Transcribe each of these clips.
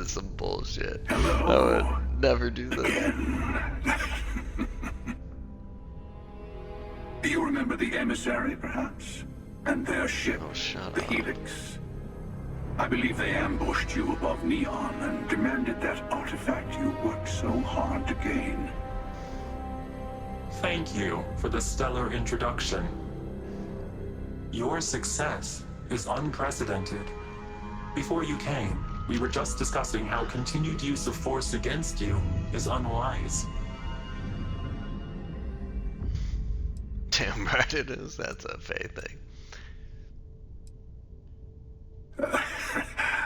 is some bullshit. I would Hello. never do this. Again. Do you remember the emissary, perhaps? And their ship, Oh, shut the up. Helix? I believe they ambushed you above Neon and demanded that artifact you worked so hard to gain. Thank you for the stellar introduction. Your success is unprecedented. Before you came, we were just discussing how continued use of force against you is unwise. Damn right it is. That's a Faye thing.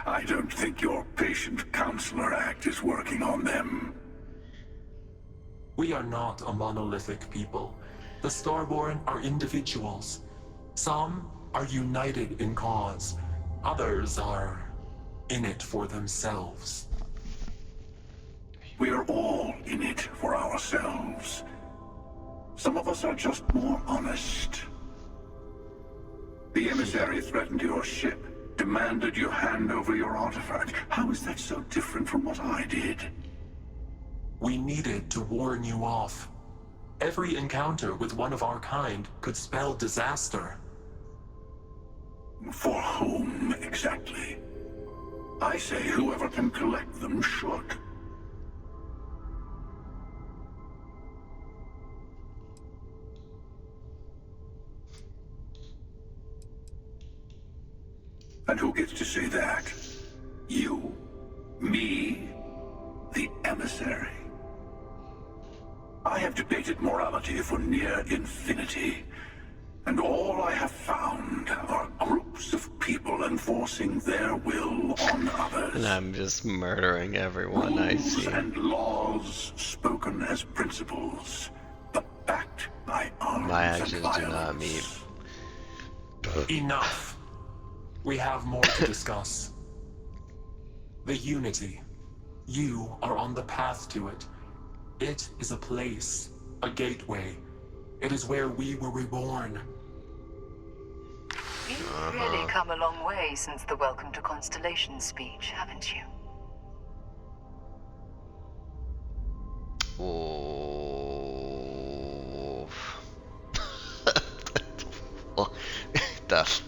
I don't think your patient counselor act is working on them. We are not a monolithic people. The Starborn are individuals. Some are united in cause. Others are in it for themselves. We're all in it for ourselves. Some of us are just more honest. The emissary threatened your ship, demanded you hand over your artifact. How is that so different from what I did? We needed to warn you off. Every encounter with one of our kind could spell disaster. For whom, exactly? I say whoever can collect them should. And who gets to say that? You? Me? The emissary? I have debated morality for near infinity, and all I have found are groups of people enforcing their will on others. And I'm just murdering everyone I Rules see. and laws spoken as principles, but backed by arms My and actions do not meet. violence. Enough. We have more to discuss. The Unity. You are on the path to it. It is a place, a gateway. It is where we were reborn. You've really come a long way since the Welcome to Constellation speech, haven't you? Oh. Tough.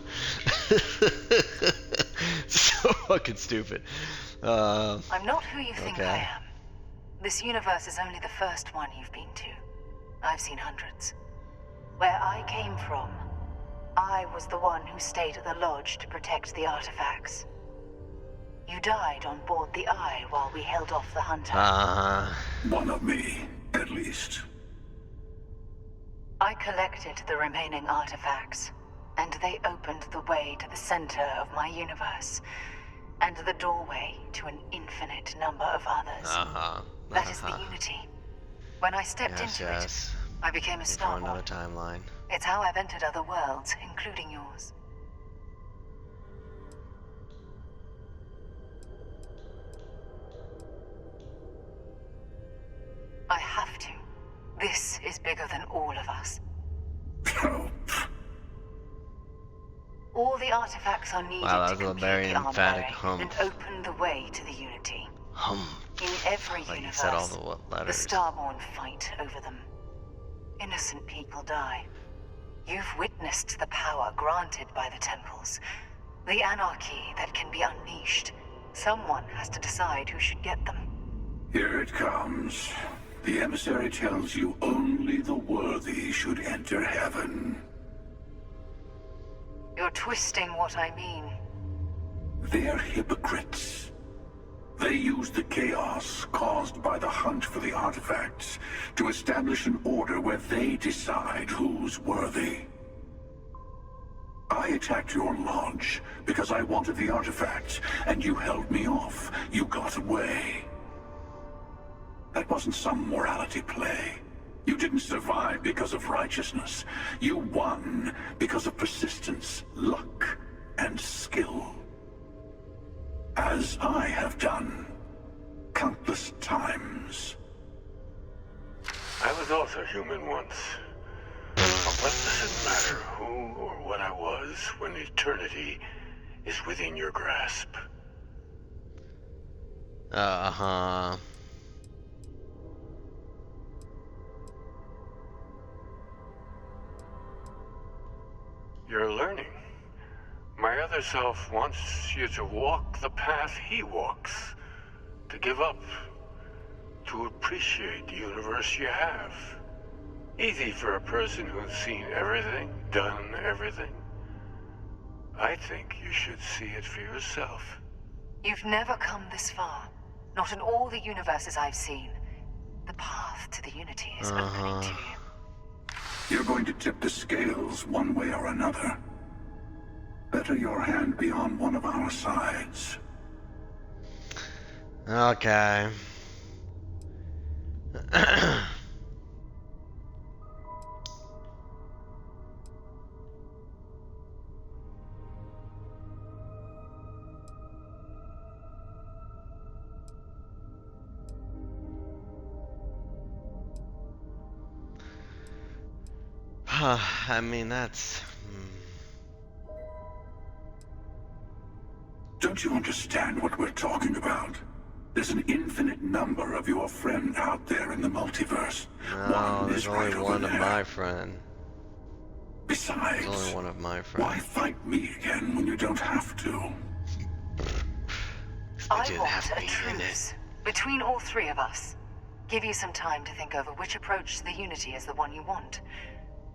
So fucking stupid. I'm not who you think Okay. I am. This universe is only the first one you've been to. I've seen hundreds. Where I came from, I was the one who stayed at the lodge to protect the artifacts. You died on board the Eye while we held off the Hunter. One of me, at least. I collected the remaining artifacts, and they opened the way to the center of my universe, and the doorway to an infinite number of others. That is the Unity. When I stepped into it, I became a We found Starborn. another timeline. It's how I've entered other worlds, including yours. I have to. This is bigger than all of us. Oh, All the artifacts are needed Wow, that to was a complete very the emphatic armory hump. and open the way to the Unity. In every Like you universe, said all the the letters. Starborn fight over them. Innocent people die. You've witnessed the power granted by the temples. The anarchy that can be unleashed. Someone has to decide who should get them. here it comes. The emissary tells you only the worthy should enter heaven. You're twisting what I mean. They're hypocrites. They use the chaos caused by the hunt for the artifacts to establish an order where they decide who's worthy. I attacked your lodge because I wanted the artifacts, and you held me off. You got away. That wasn't some morality play. You didn't survive because of righteousness. You won because of persistence, luck, and skill. As I have done countless times. I was also human once. But what does it matter who or what I was when eternity is within your grasp? Uh-huh. You're learning. My other self wants you to walk the path he walks. To give up. To appreciate the universe you have. Easy for a person who's seen everything, done everything. I think you should see it for yourself. You've never come this far. Not in all the universes I've seen. The path to the Unity is opening to you. You're going to tip the scales one way or another. Better your hand be on one of our sides. Okay. I mean, that's... Don't you understand what we're talking about? There's an infinite number of your friend out there in the multiverse. No, One there's is only right one over of there. my friend. Besides, There's only one of my why friend. fight me again when you don't have to? I didn't want have a me in truce between all three of us. Give you some time to think over which approach to the Unity is the one you want.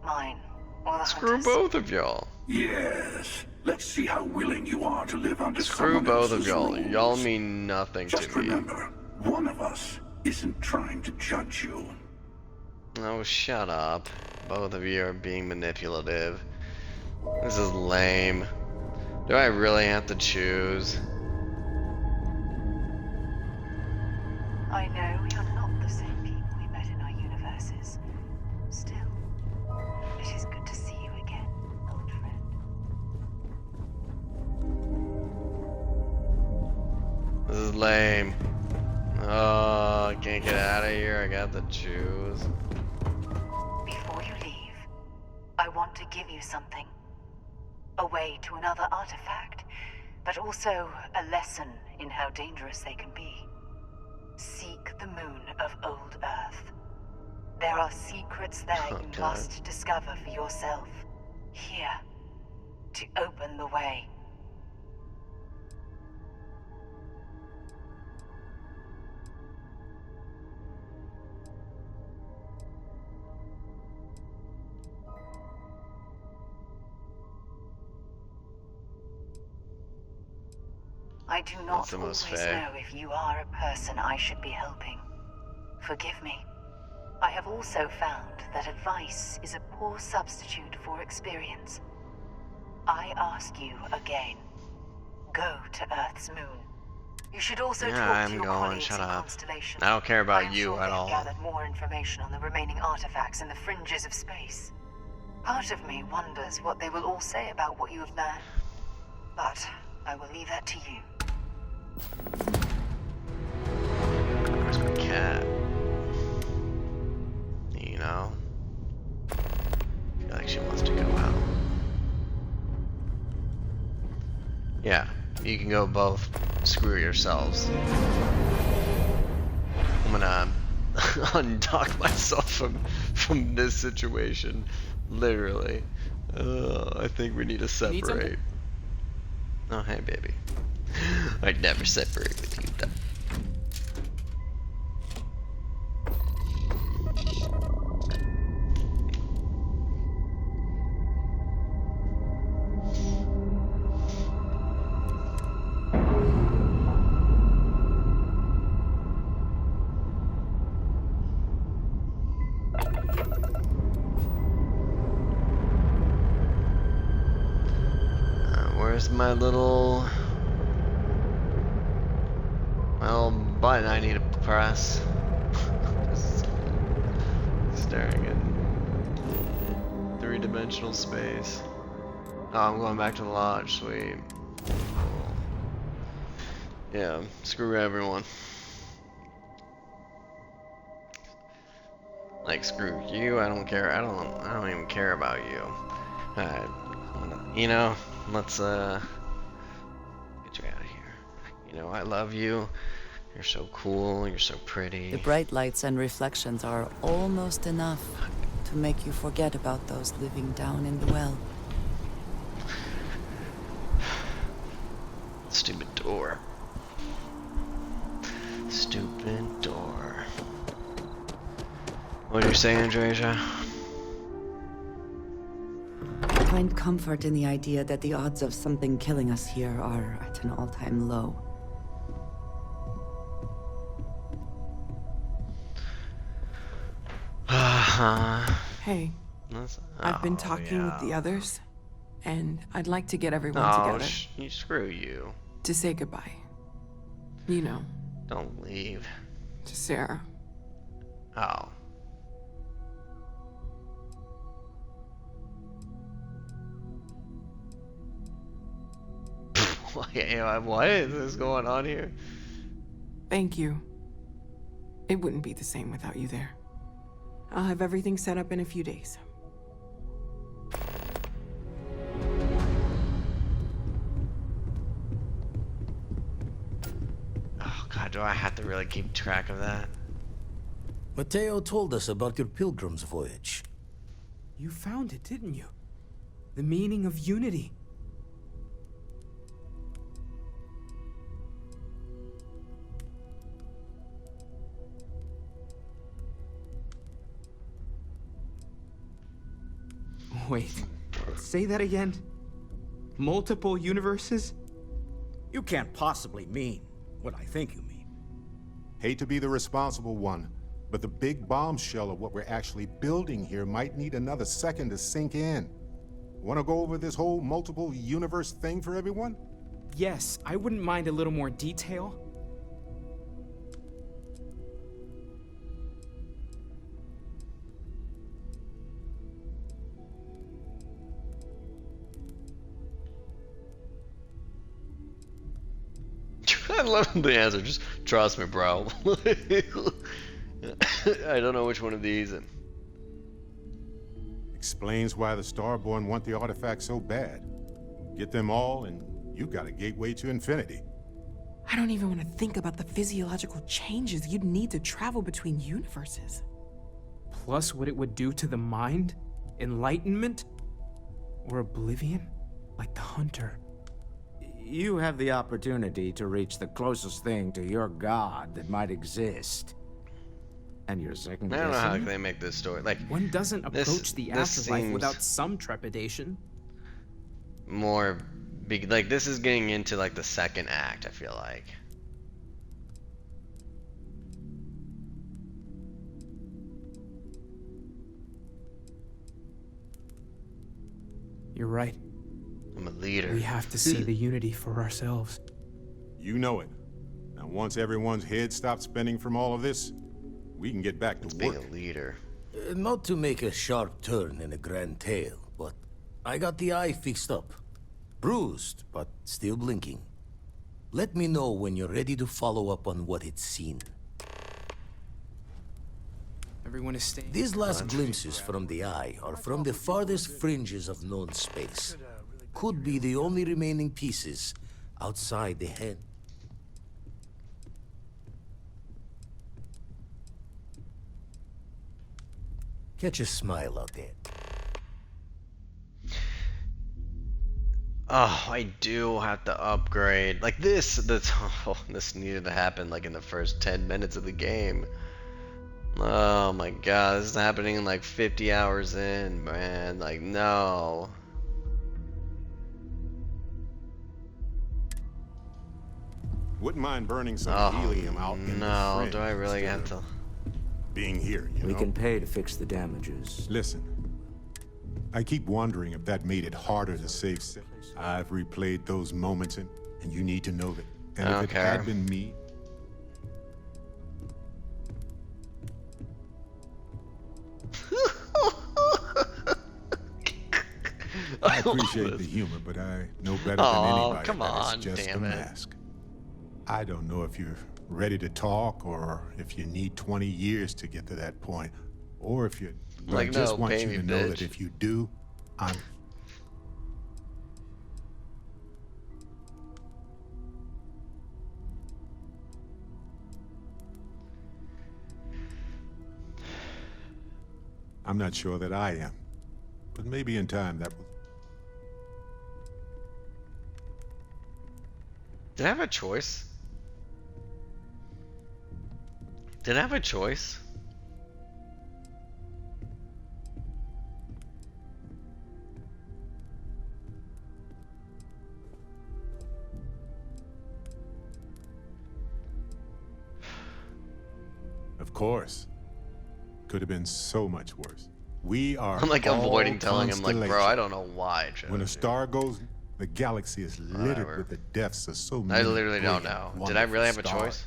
Mine, or the Screw Hunters. both of y'all. Yes. Let's see how willing you are to live under Screw someone both of else's y'all. rules. Y'all mean nothing Just to me. remember, one of us isn't trying to judge you. Oh, shut up. Both of you are being manipulative. This is lame. Do I really have to choose? I know we are not the same people we met in our universes. Still, it is good to see you again, old friend. This is lame. Oh, I can't get out of here. I got to choose. Before you leave, I want to give you something. A way to another artifact, but also a lesson in how dangerous they can be. Seek the moon of old Earth. There are secrets there you Okay. must discover for yourself. Here, to open the way. I do not That's the most always fair. know if you are a person I should be helping. Forgive me. I have also found that advice is a poor substitute for experience. I ask you again. Go to Earth's moon. You should also Yeah, talk I'm to your going. colleagues Shut in up. Constellation. I don't care I about am you sure at they have all. gathered more information on the remaining artifacts in the fringes of space. Part of me wonders what they will all say about what you have learned. But I will leave that to you. Where's my cat? You know? I feel like she wants to go out. Yeah, you can go both. Screw yourselves. I'm gonna undock myself from this situation. Literally. I think we need to need something? separate. Oh, hey, baby. I'd never separate with you. Where's my little button I need to press? Just staring at three-dimensional space. Oh, I'm going back to the lodge. Sweet. Cool. Yeah, screw everyone. Like, screw you. I don't care. I don't even care about you. Alright. You know, let's get you out of here. You know, I love you, You're so cool, you're so The pretty. bright lights and reflections are almost enough to make you forget about those living down in the well. Stupid door. Stupid door. What are you saying, Andreja? I find comfort in the idea that the odds of something killing us here are at an all-time low. Hey, I've been talking with the others, and I'd like to get everyone together Screw you. to say goodbye. You know, Don't leave. to Sarah. Oh. What is this going on here? Thank you. It wouldn't be the same without you there. I'll have everything set up in a few days. Oh god, do I have to really keep track of that? Mateo told us about your pilgrim's voyage. You found it, didn't you? The meaning of unity. Wait, say that again? Multiple universes? You can't possibly mean what I think you mean. Hate to be the responsible one, but the big bombshell of what we're actually building here might need another second to sink in. Want to go over this whole multiple universe thing for everyone? Yes, I wouldn't mind a little more detail. I love the answer. Just trust me, bro. I don't know which one of these. Explains why the Starborn want the artifact so bad. Get them all, and you got a gateway to infinity. I don't even want to think about the physiological changes you'd need to travel between universes. Plus what it would do to the mind? Enlightenment? Or oblivion? Like the Hunter. You have the opportunity to reach the closest thing to your god that might exist. And you're second I don't know how guessing? they make this story. Like, One doesn't approach the this afterlife seems without some trepidation. more big. Like, this is getting into like the second act, I feel like. You're right. I'm a leader. We have to see the unity for ourselves. You know it. Now, once everyone's head stops spinning from all of this, we can get back to Being work. a leader. Not to make a sharp turn in a grand tale, but I got the eye fixed up. Bruised, but still blinking. Let me know when you're ready to follow up on what it's seen. Everyone is staying. These last glimpses from the eye are from the farthest fringes of known space. Could be the only remaining pieces outside the head. Catch a smile out there. Oh, I do have to upgrade. Like this this needed to happen like in the first 10 minutes of the game. Oh my god, this is happening in like 50 hours in, man. Like, no. Wouldn't mind burning some Oh, helium out in the no, fringe do I really have instead to? of being here, you We know? can pay to fix the damages. Listen, I keep wondering if that made it harder to save. I've replayed those moments, and you need to know that. And I don't if it care. had been me, I appreciate the humor, but I know better Aw, than anybody come that on, it's just a damn it. mask. I don't know if you're ready to talk, or if you need 20 years to get to that point, or if you. But Like, I just no, want pay you me, to know that bitch. if you do, I'm. I'm not sure that I am. But maybe in time that will... Did I have a choice? Did I have a choice? Of course. Could have been so much worse. We are I'm like all avoiding telling him, like, bro, I constellation. don't know why I chose When a you. star goes, the galaxy is littered Whatever. with the deaths of so I many. literally don't brilliant, know. Did I really have a wonderful choice? stars.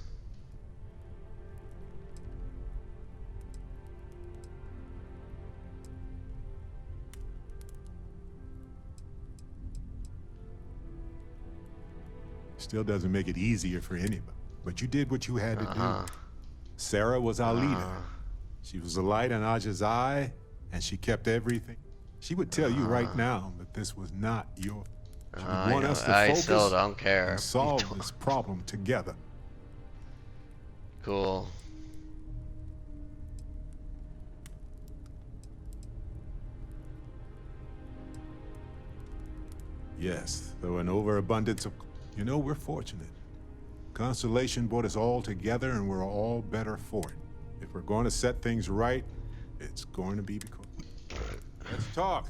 Still doesn't make it easier for anybody. But you did what you had to do. Sarah was our leader. She was the light in Aja's eye, and she kept everything. She would tell you right now that this was not your... She would want us to I focus still don't care. and solve this problem together. Cool. Yes, though an overabundance of... You know, we're fortunate. Constellation brought us all together, and we're all better for it. If we're going to set things right, it's going to be because... Let's talk.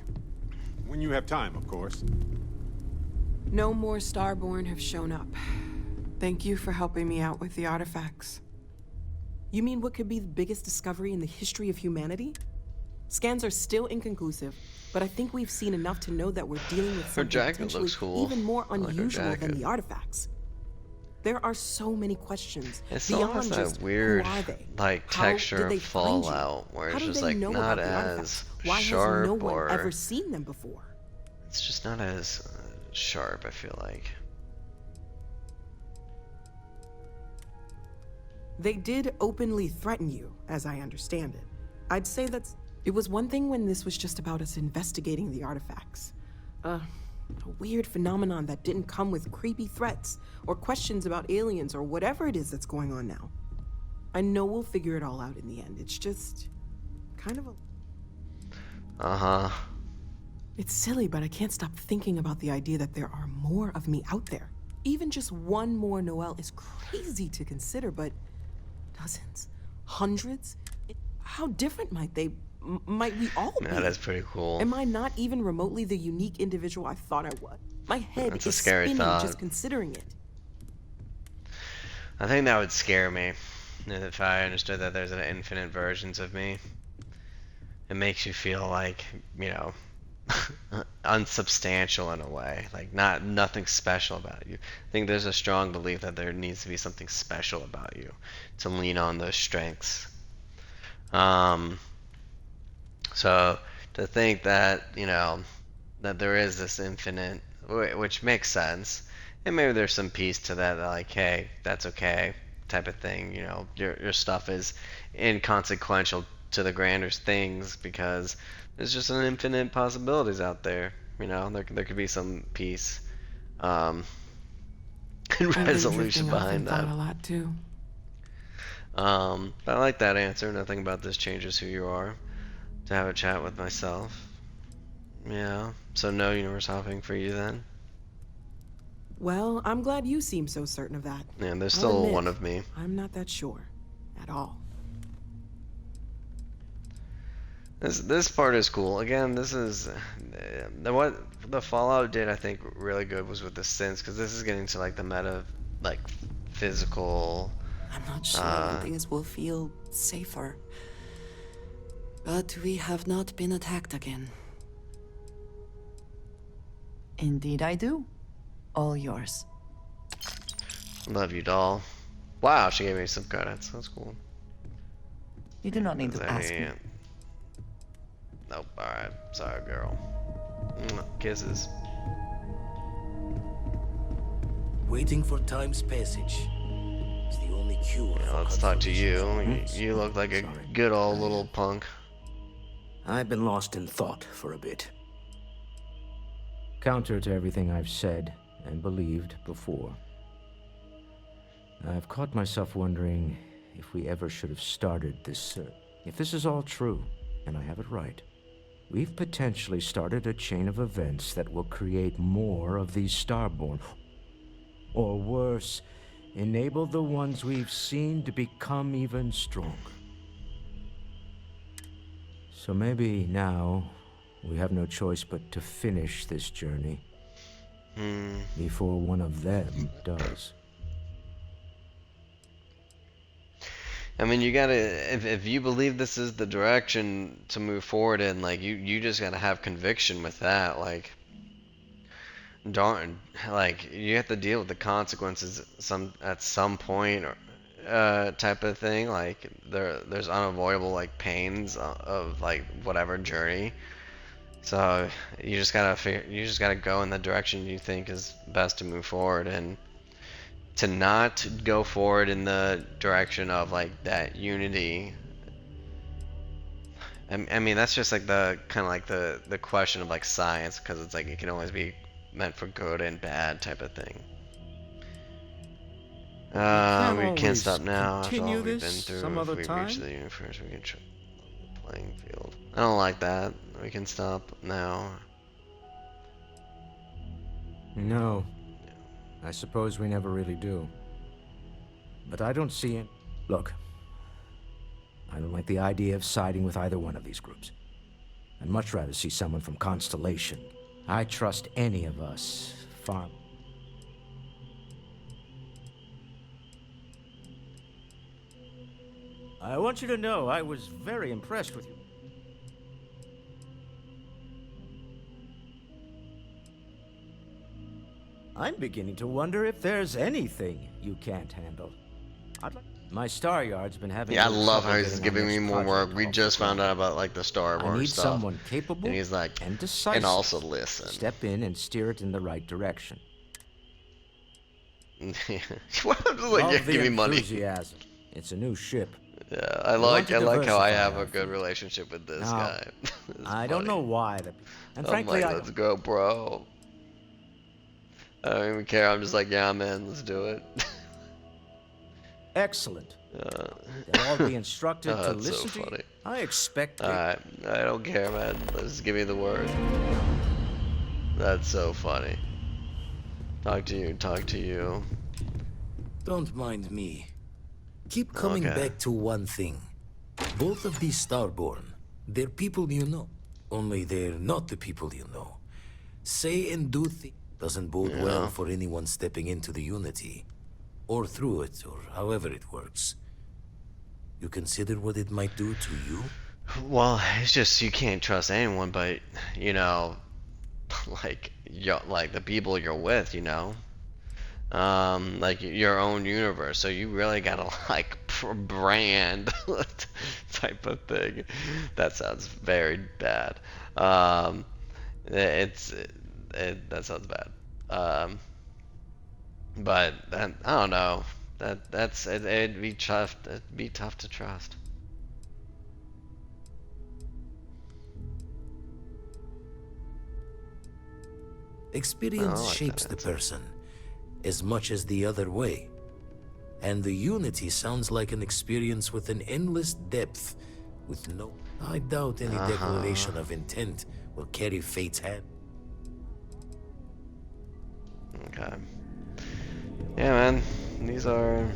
When you have time, of course. No more Starborn have shown up. Thank you for helping me out with the artifacts. You mean what could be the biggest discovery in the history of humanity? Scans are still inconclusive, but I think we've seen enough to know that we're dealing with something jacket potentially looks cool. even more I like her unusual than jacket. the artifacts. There are so many questions It still beyond has just that weird, who are they? like, How texture did they of find you? Fallout, where How it's do just they like know not about the as artifacts? Why has sharp, no one or ever seen them before? it's just not as sharp. I feel like. They did openly threaten you, as I understand it. I'd say it was one thing when this was just about us investigating the artifacts. A weird phenomenon that didn't come with creepy threats or questions about aliens or whatever it is that's going on now. I know we'll figure it all out in the end. It's just kind of a... It's silly, but I can't stop thinking about the idea that there are more of me out there. Even just one more Noel is crazy to consider, but dozens, hundreds? How different might we all be? Yeah, that's pretty cool. Am I not even remotely the unique individual I thought I was? My head That's a is scary spinning thought. just considering it. I think that would scare me if I understood that there's an infinite versions of me. It makes you feel like, you know, unsubstantial in a way, like nothing special about you. I think there's a strong belief that there needs to be something special about you to lean on those strengths. So to think that, you know, that there is this infinite, which makes sense, and maybe there's some piece to that, like, hey, that's okay, type of thing. You know, your stuff is inconsequential to the grander things because there's just an infinite possibilities out there. You know, there could be some peace, and resolution behind that. I've been drifting off and thought a lot too. But I like that answer. Nothing about this changes who you are. To have a chat with myself. Yeah. So no universe hopping for you then? Well, I'm glad you seem so certain of that. Yeah, there's I'll still admit, one of me. I'm not that sure. At all. This part is cool. Again, this is what the Fallout did. I think really good was with the synths, because this is getting to like the meta, like physical. I'm not sure things will feel safer. But we have not been attacked again. Indeed I do. All yours. Love you, doll. Wow, she gave me some credits. That's cool. You do not need to ask me. Nope. Alright. Sorry, girl. Kisses. Waiting for time's passage is the only cure. Yeah, for let's talk to you. confirmations. You look like a good old little punk. I've been lost in thought for a bit. Counter to everything I've said and believed before. I've caught myself wondering if we ever should have started this search. If this is all true, and I have it right, we've potentially started a chain of events that will create more of these Starborn. Or worse, enable the ones we've seen to become even stronger. So maybe now we have no choice but to finish this journey before one of them does. I mean, you gotta, if you believe this is the direction to move forward in, like, you just gotta have conviction with that, like, darn, like, you have to deal with the consequences at some point, or type of thing, like, there's unavoidable, like, pains of, like, whatever journey, so you just gotta go in the direction you think is best to move forward, and to not go forward in the direction of like that unity. I mean, that's just like the kind of like the question of like science, because it's like it can always be meant for good and bad type of thing. We can't stop now. After all we've been through, if we reach the universe, we can try the playing field. I don't like that. We can stop now. No. I suppose we never really do. But I don't see it. Look, I don't like the idea of siding with either one of these groups. I'd much rather see someone from Constellation. I trust any of us far. I want you to know I was very impressed with you. I'm beginning to wonder if there's anything you can't handle. My Star Yard's been having. Yeah, I love how he's giving me more work. We just found out about like the Star Wars I need stuff. someone capable and he's like, and decisive. and also listen. Step in and steer it in the right direction. What happens like give me money? Enthusiasm. It's a new ship. Yeah, I like how I have a good relationship with this guy. I don't know why. And frankly, I'm like, let's go, bro. I don't even care. I'm just like, yeah, man, let's do it. Excellent. They'll all be instructed to listen so funny. to you. I expect. Alright, I don't care, man. Just give me the word. That's so funny. Talk to you. Don't mind me. Keep coming back to one thing. Both of these Starborn, they're people you know. Only they're not the people you know. Say and do things doesn't bode well for anyone stepping into the Unity. Or through it, or however it works. You consider what it might do to you? Well, it's just you can't trust anyone, but you know, like the people you're with, you know, like your own universe. So you really gotta like brand type of thing. That sounds very bad. That sounds bad. But I don't know. It'd be tough. It'd be tough to trust. Experience shapes the person as much as the other way. And the Unity sounds like an experience with an endless depth, with no... I doubt any declaration of intent will carry fate's hand. Okay. Yeah, man. These are...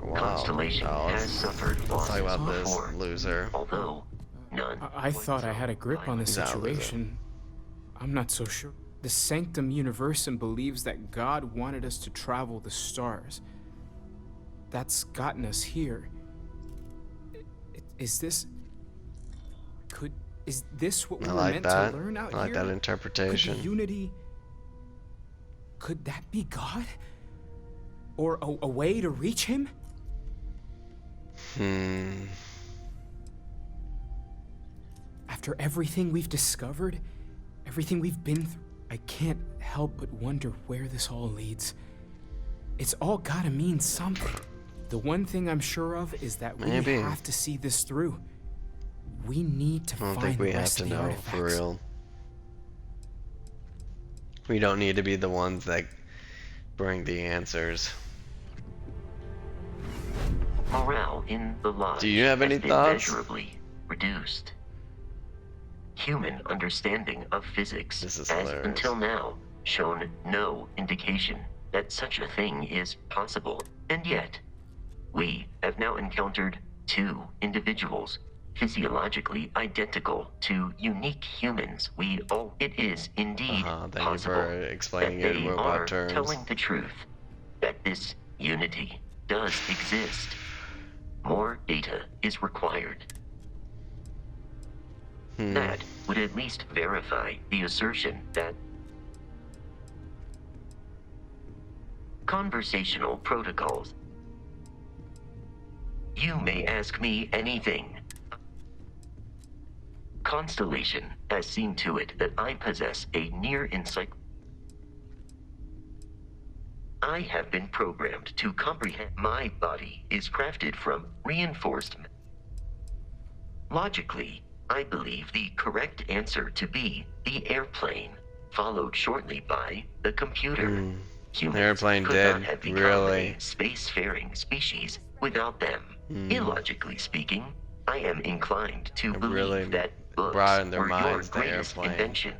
Wow. Constellation has suffered let's talk about this before, loser. although none. I thought I had a grip on the situation. I'm not so sure. The Sanctum Universum believes that God wanted us to travel the stars. That's gotten us here. Is this what we were meant to learn out here? I like that interpretation. Could the Unity, could that be God? Or a way to reach him? After everything we've discovered, everything we've been through, I can't help but wonder where this all leads. It's all gotta mean something. The one thing I'm sure of is that we have to see this through. We need to find the rest of the artifacts. I don't think we have to know for real. We don't need to be the ones that bring the answers. Morale in the lodge Do you have any has been thoughts? measurably reduced. Human understanding of physics This is has, hilarious. until now, shown no indication that such a thing is possible, and yet, we have now encountered two individuals physiologically identical to unique humans. It is indeed Thank you possible for explaining that it in they robot are terms. telling the truth, that this unity does exist. More data is required. That would at least verify the assertion that conversational protocols. You may ask me anything. Constellation has seen to it that I possess a near insight. I have been programmed to comprehend. My body is crafted from reinforced. Logically, I believe the correct answer to be the airplane, followed shortly by the computer. Humans Airplane could dead, not have become really? a spacefaring species without them. Illogically speaking, I am inclined to believe really that books brought in their were your minds the greatest airplane. invention.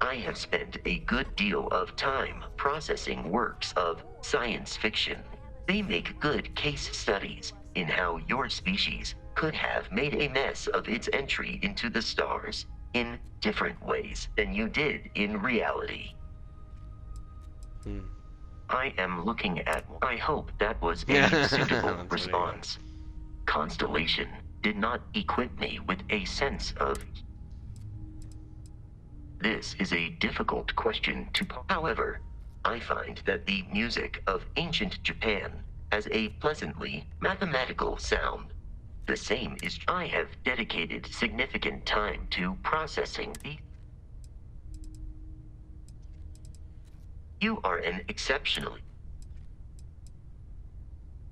I have spent a good deal of time processing works of science fiction. They make good case studies in how your species could have made a mess of its entry into the stars in different ways than you did in reality. I am looking at. I hope that was a suitable That's response. Constellation did not equip me with a sense of. This is a difficult question to. However, I find that the music of ancient Japan has a pleasantly mathematical sound. The same is. I have dedicated significant time to processing the. You are an exceptionally.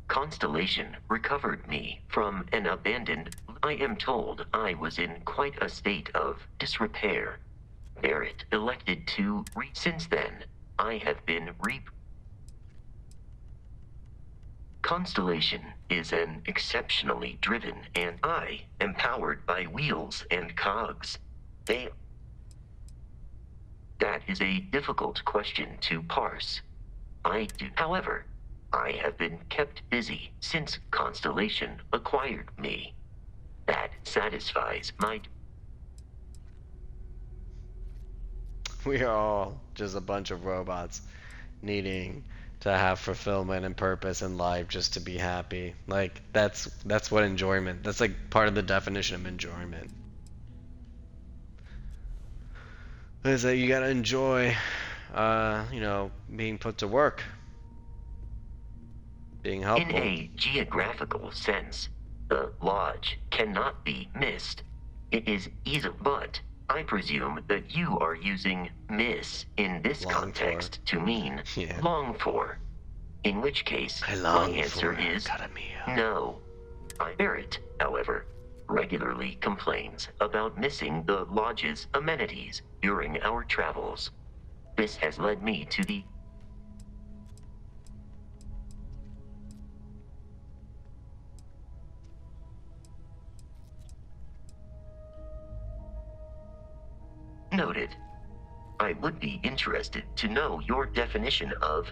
Constellation recovered me from an abandoned. I am told I was in quite a state of disrepair. Barrett elected to since then, I have been Constellation is an exceptionally driven, and I am powered by wheels and cogs. That is a difficult question to parse. However, I have been kept busy since Constellation acquired me. That satisfies my. We are all just a bunch of robots needing to have fulfillment and purpose in life just to be happy. Like that's what enjoyment. That's like part of the definition of enjoyment. Is that you gotta enjoy, being put to work, being helpful. In a geographical sense, the lodge cannot be missed. It is easy, but I presume that you are using miss in this context to mean long for. In which case, my answer is no. Barrett, however, regularly complains about missing the lodge's amenities during our travels. This has led me to the Noted. I would be interested to know your definition of.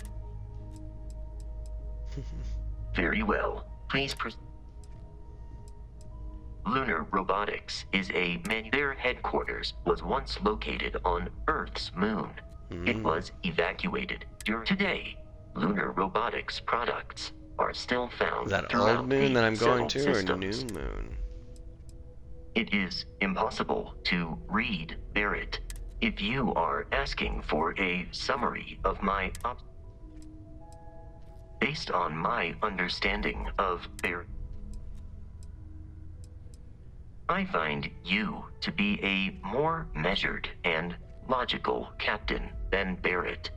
Very well. Please Lunar Robotics is their headquarters was once located on Earth's moon. It was evacuated. Today, Lunar Robotics products are still found Is that throughout old moon the that I'm going settled to, or systems. new moon? It is impossible to read Barrett. If you are asking for a summary of my based on my understanding of Barrett, I find you to be a more measured and logical captain than Barrett.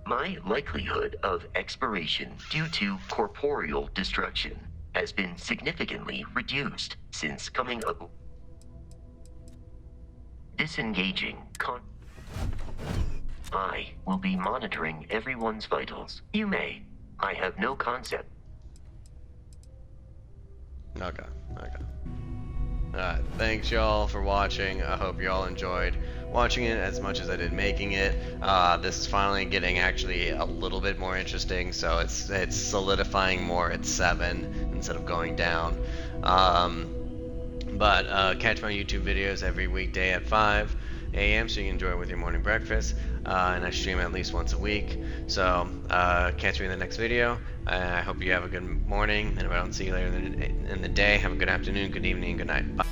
My likelihood of expiration due to corporeal destruction has been significantly reduced since coming up. Disengaging I will be monitoring everyone's vitals. You may. I have no concept. Okay. Thanks y'all for watching. I hope y'all enjoyed watching it as much as I did making it. This is finally getting actually a little bit more interesting, so it's solidifying more at 7 instead of going down. But catch my YouTube videos every weekday at 5 a.m. so you can enjoy it with your morning breakfast. And I stream at least once a week. So catch me in the next video. I hope you have a good morning, and if I don't see you later in the day, have a good afternoon, good evening, good night. Bye.